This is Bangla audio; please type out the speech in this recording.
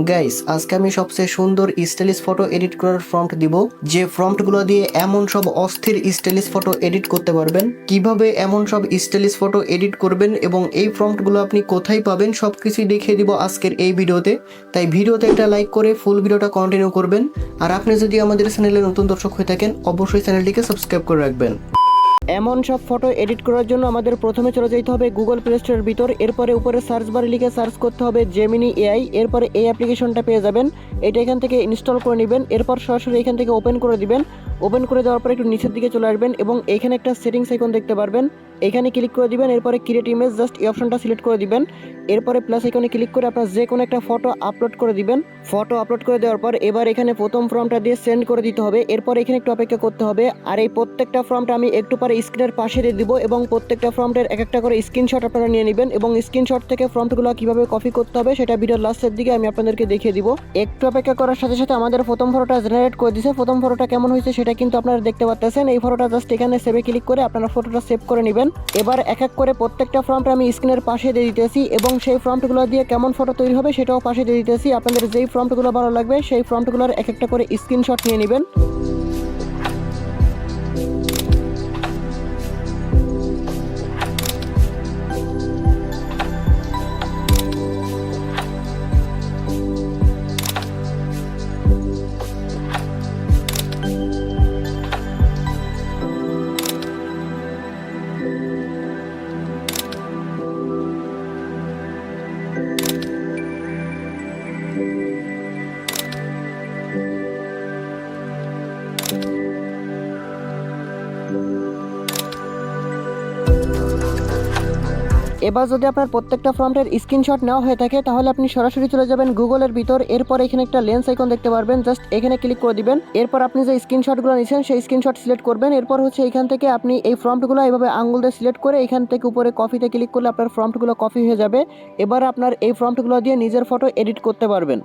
গাইস, আজকে আমি সবচেয়ে সুন্দর স্টাইলিশ ফটো এডিট করার প্রম্পট দিব, যে প্রম্পটগুলো দিয়ে এমন সব অস্থির স্টাইলিশ ফটো এডিট করতে পারবেন। কিভাবে এমন সব স্টাইলিশ ফটো এডিট করবেন এবং এই প্রম্পটগুলো আপনি কোথায় পাবেন সবকিছুই দেখিয়ে দিব আজকের এই ভিডিওতে। তাই ভিডিওতে একটা লাইক করে ফুল ভিডিওটা কন্টিনিউ করবেন। আর আপনি যদি আমাদের চ্যানেলে নতুন দর্শক হয়ে থাকেন, অবশ্যই চ্যানেলটিকে সাবস্ক্রাইব করে রাখবেন। এমন সব ফটো এডিট করার জন্য আমাদের প্রথমে চলে যেতে হবে গুগল প্লে স্টোরের ভিতর। এরপরে উপরে সার্চ বারে লিখে সার্চ করতে হবে জেমিনি এআই। এরপরে এই অ্যাপ্লিকেশনটা পেয়ে যাবেন, এটা এখান থেকে ইনস্টল করে নেবেন। এরপর সরাসরি এখান থেকে ওপেন করে দিবেন। ওপেন করে দেওয়ার পর একটু নিচের দিকে চলে আসবেন এবং এখানে একটা সেটিংস আইকন দেখতে পারবেন, এখানে ক্লিক করে দিবেন। এরপরে ক্রিয়েট ইমেজ, জাস্ট এই অপশনটা সিলেক্ট করে দিবেন। এরপরে প্লাস আইকনে ক্লিক করে আপনার যে কোনো একটা ফটো আপলোড করে দিবেন। ফটো আপলোড করে দেওয়ার পর এবার এখানে প্রথম ফর্মটা দিয়ে সেন্ড করে দিতে হবে। এরপর এখানে একটু অপেক্ষা করতে হবে। আর এই প্রত্যেকটা ফর্মটা আমি একটু পরে স্ক্রিনের পাশে দিয়ে দিব এবং প্রত্যেকটা ফর্মের এক একটা করে স্ক্রিনশট আপনারা নিয়ে নেবেন এবং স্ক্রিনশট থেকে ফর্মগুলো কিভাবে কপি করতে হবে সেটা ভিডিওর লাস্টের দিকে আমি আপনাদেরকে দেখিয়ে দিব। একটু অপেক্ষা করার সাথে সাথে আমাদের প্রথম ফটোটা জেনারেট করে দিয়েছে। প্রথম ফটোটা কেমন হয়েছে সেটা কিন্তু আপনারা দেখতে পাচ্ছেন। এই ফটোটা জাস্ট এখানে সেভে ক্লিক করে আপনারা ফটোটা সেভ করে নেবেন। এবার এক এক করে প্রত্যেকটা ফর্মটা আমি স্ক্রিনের পাশে দিয়ে দিতেছি এবং সেই ফর্মগুলো দিয়ে কেমন ফটো তৈরি হবে সেটাও পাশে দিয়ে দিতেছি। আপনাদের যেই ফর্মগুলো ভালো লাগবে সেই ফর্মগুলোর এক একটা করে স্ক্রিনশট নিয়ে নেবেন। এবার যদি আপনার প্রত্যেকটা ফর্মের স্ক্রিনশট নেওয়া হয়ে থাকে তাহলে আপনি সরাসরি চলে যাবেন গুগলের ভিতর। এরপর এখানে একটা লেন্স আইকন দেখতে পারবেন, জাস্ট এখানে ক্লিক করে দিবেন। এরপর আপনি যে স্ক্রিনশটগুলো নিয়েছেন সেই স্ক্রিনশট সিলেক্ট করবেন। এরপর হচ্ছে এখান থেকে আপনি এই ফর্মগুলো এইভাবে আঙ্গুল দিয়ে সিলেক্ট করে এখান থেকে উপরে কপিতে ক্লিক করলে আপনার ফর্মগুলো কপি হয়ে যাবে। এবার আপনার এই ফর্মগুলো দিয়ে নিজের ফটো এডিট করতে পারবেন।